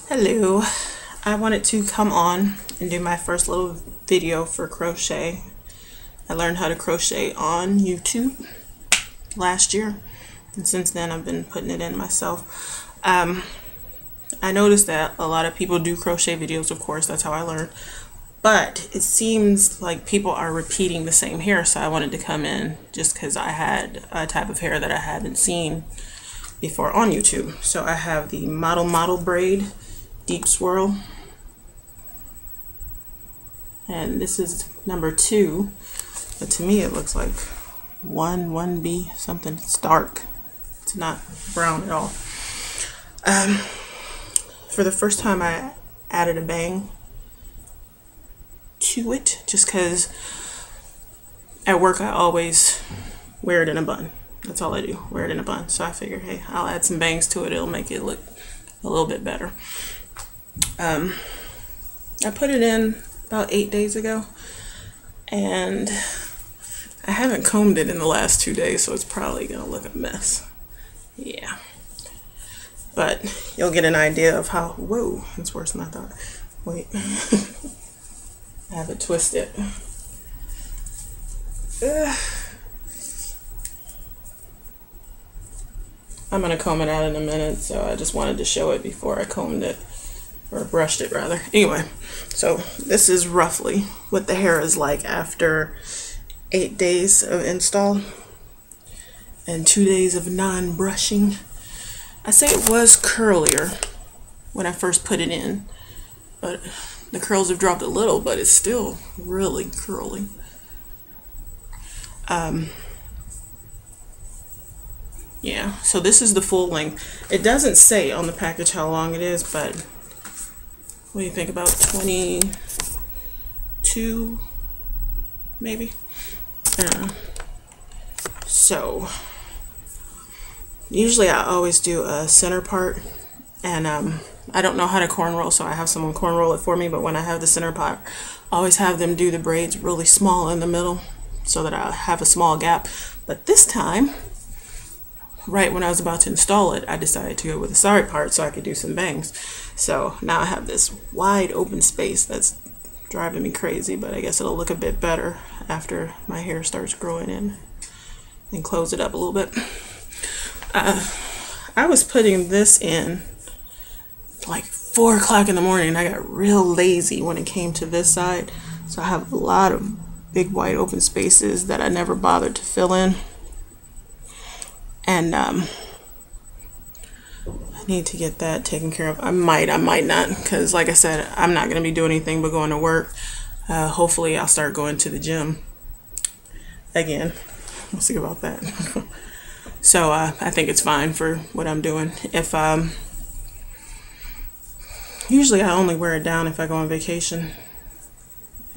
Hello, I wanted to come on and do my first little video for crochet. I learned how to crochet on YouTube last year, and since then I've been putting it in myself. I noticed that a lot of people do crochet videos, of course, that's how I learned, but it seems like people are repeating the same hair, so I wanted to come in just because I had a type of hair that I hadn't seen before on YouTube. So I have the Model Model Braid Deep Swirl, and this is number 2, but to me it looks like 1B something. It's dark, it's not brown at all. For the first time I added a bang to it just because at work I always wear it in a bun. That's all I do, wear it in a bun. So I figured, hey, I'll add some bangs to it, it'll make it look a little bit better. I put it in about 8 days ago, and I haven't combed it in the last 2 days, so it's probably gonna look a mess. Yeah, but you'll get an idea of how, whoa, it's worse than I thought. Wait, I have it twisted. I'm gonna comb it out in a minute, so I just wanted to show it before I combed it, or brushed it rather. Anyway, so this is roughly what the hair is like after 8 days of install and 2 days of non-brushing. I say it was curlier when I first put it in, but the curls have dropped a little, but it's still really curly. Yeah, so this is the full length. It doesn't say on the package how long it is, but what do you think, about 22 maybe? I don't know. So usually I always do a center part, and I don't know how to cornrow, so I have someone cornrow it for me, but when I have the center part, I always have them do the braids really small in the middle so that I have a small gap. But this time, right when I was about to install it, I decided to go with the side part so I could do some bangs. So now I have this wide open space that's driving me crazy, but I guess it'll look a bit better after my hair starts growing in and close it up a little bit. I was putting this in like 4 o'clock in the morning, and I got real lazy when it came to this side, so I have a lot of big wide open spaces that I never bothered to fill in. And I need to get that taken care of. I might not, because like I said, I'm not going to be doing anything but going to work. Hopefully I'll start going to the gym again. We'll see about that. So I think it's fine for what I'm doing. If usually I only wear it down if I go on vacation,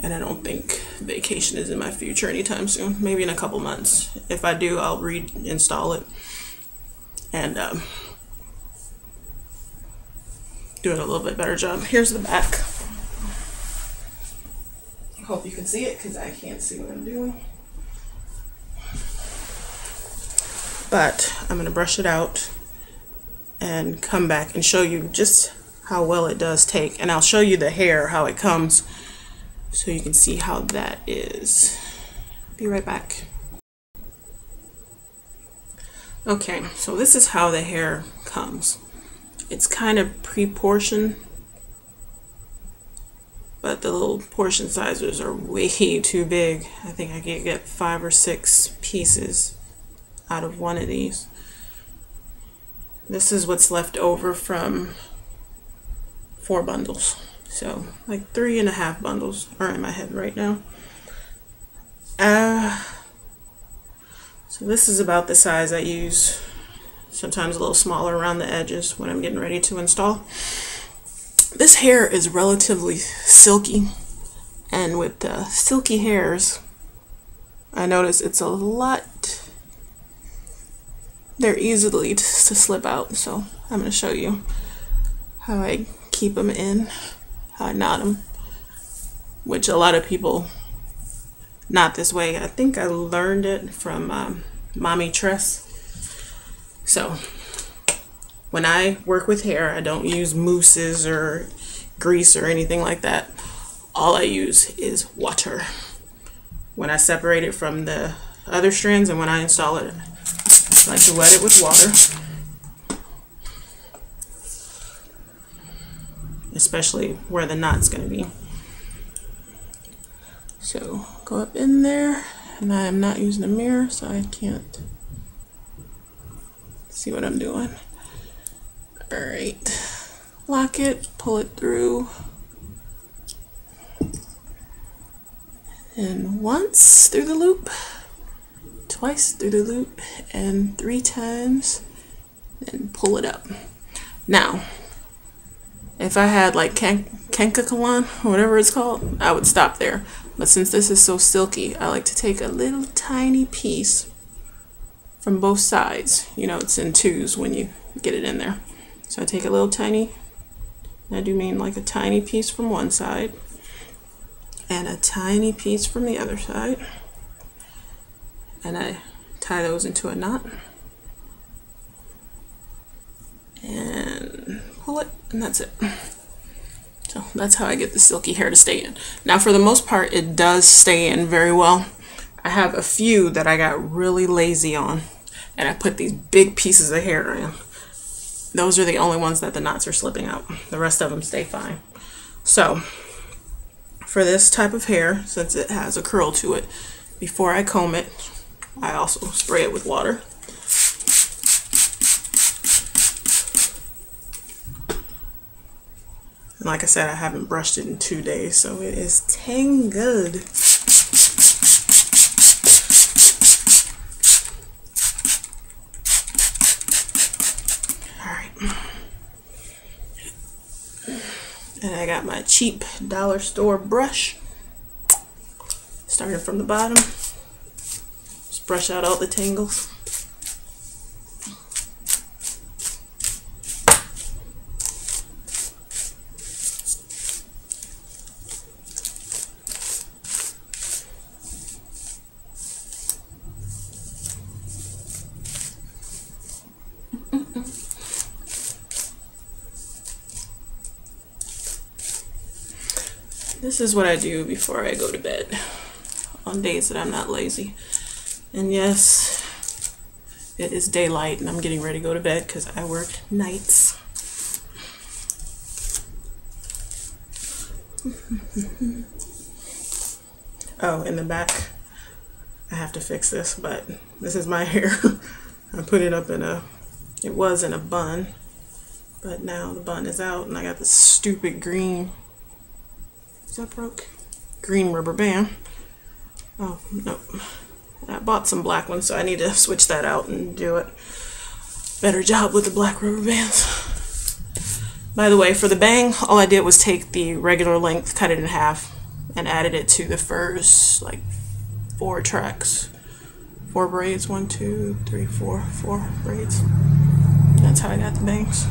and I don't think vacation is in my future anytime soon. Maybe in a couple months. If I do, I'll reinstall it and do it a little bit better job. Here's the back. I hope you can see it because I can't see what I'm doing. But I'm going to brush it out and come back and show you just how well it does take. And I'll show you the hair, how it comes, so you can see how that is. Be right back. Okay, so this is how the hair comes. It's kind of pre-portioned, but the little portion sizes are way too big. I think I could get 5 or 6 pieces out of one of these. This is what's left over from 4 bundles. So like 3.5 bundles are in my head right now. So this is about the size I use. Sometimes a little smaller around the edges when I'm getting ready to install. This hair is relatively silky, and with the silky hairs, I notice it's a lot, they're easily to slip out. So I'm going to show you how I keep them in, how I knot them, which a lot of people knot this way. I think I learned it from Mommy Tress. So When I work with hair, I don't use mousses or grease or anything like that. All I use is water. When I separate it from the other strands and when I install it, I like to wet it with water. Especially where the knot's going to be. So go up in there, and I am not using a mirror, so I can't see what I'm doing. Alright, lock it, pull it through, and once through the loop, twice through the loop, and 3 times, and pull it up. Now, if I had like Kankakalan, or whatever it's called, I would stop there. But since this is so silky, I like to take a little tiny piece from both sides. You know, it's in twos when you get it in there. So I take a little tiny, I do mean like a tiny piece from one side, and a tiny piece from the other side. And I tie those into a knot. And pull it, and that's it. So that's how I get the silky hair to stay in. Now for the most part, it does stay in very well. I have a few that I got really lazy on, and I put these big pieces of hair in. Those are the only ones that the knots are slipping out. The rest of them stay fine. So for this type of hair, since it has a curl to it, before I comb it, I also spray it with water. And like I said, I haven't brushed it in 2 days, so it is tangled. Alright. And I got my cheap dollar store brush. Starting from the bottom. Just brush out all the tangles. This is what I do before I go to bed on days that I'm not lazy. And yes, it is daylight and I'm getting ready to go to bed because I work nights. Oh, in the back, I have to fix this, but this is my hair. I put it up in it was in a bun, but now the bun is out and I got this stupid green, is that broke? Green rubber band. Oh, no. I bought some black ones, so I need to switch that out and do a better job with the black rubber bands. By the way, for the bang, all I did was take the regular length, cut it in half, and added it to the first, like, 4 tracks. 4 braids. 1, 2, 3, 4. 4 braids. That's how I got the bangs.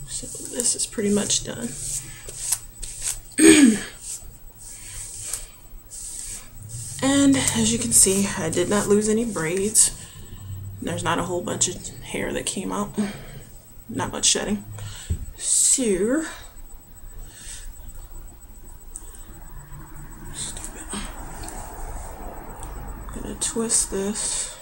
So this is pretty much done. And as you can see, I did not lose any braids. There's not a whole bunch of hair that came out. Not much shedding. So, I'm gonna twist this.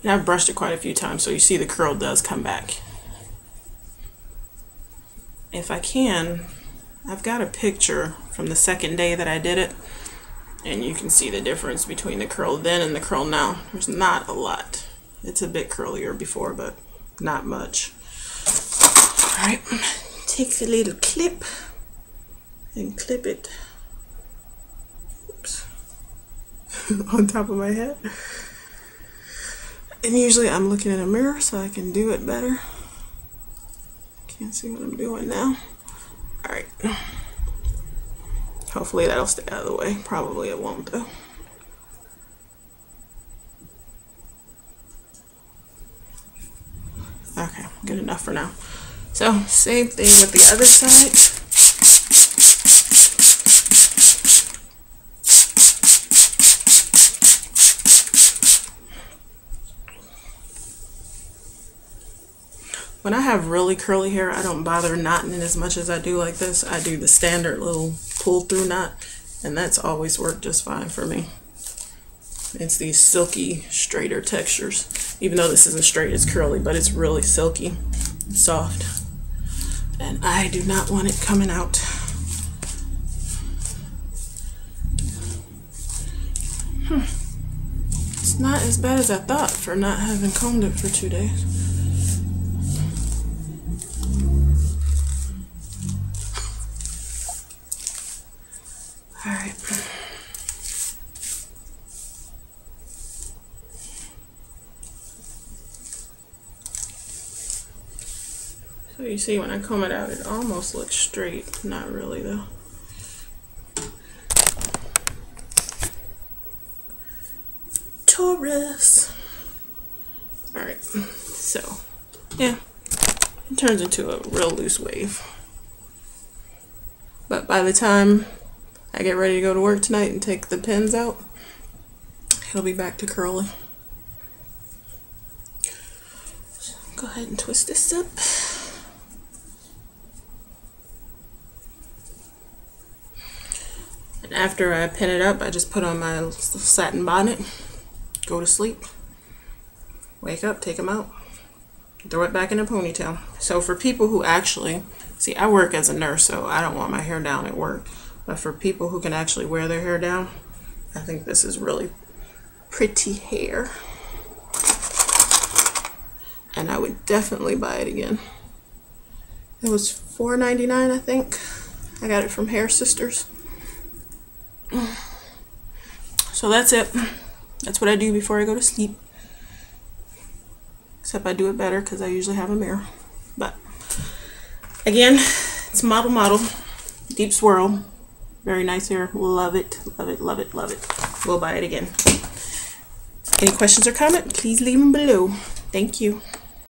And I've brushed it quite a few times, so you see the curl does come back. If I can, I've got a picture from the second day that I did it, and you can see the difference between the curl then and the curl now. There's not a lot. It's a bit curlier before, but not much. Alright, take the little clip and clip it. Oops. On top of my head. And usually I'm looking in a mirror so I can do it better. Can't see what I'm doing now. Alright. Hopefully that'll stay out of the way. Probably it won't though. Okay, good enough for now. So same thing with the other side. When I have really curly hair, I don't bother knotting it as much as I do like this. I do the standard little pull through knot, and that's always worked just fine for me. It's these silky, straighter textures. Even though this isn't straight, it's curly, but it's really silky, soft. And I do not want it coming out. It's not as bad as I thought for not having combed it for 2 days. Alright. So you see when I comb it out, it almost looks straight. Not really though. Taurus. Alright, so yeah, it turns into a real loose wave. But by the time I get ready to go to work tonight and take the pins out, it'll be back to curly. So go ahead and twist this up. And after I pin it up, I just put on my satin bonnet, go to sleep, wake up, take them out, throw it back in a ponytail. So for people who actually, see, I work as a nurse, so I don't want my hair down at work. But for people who can actually wear their hair down, I think this is really pretty hair. And I would definitely buy it again. It was $4.99, I think. I got it from Hair Sisters. So that's it. That's what I do before I go to sleep. Except I do it better because I usually have a mirror. But again, it's Model Model Deep Swirl. Very nice hair. Love it, love it, love it, love it. We'll buy it again. Any questions or comments? Please leave them below. Thank you.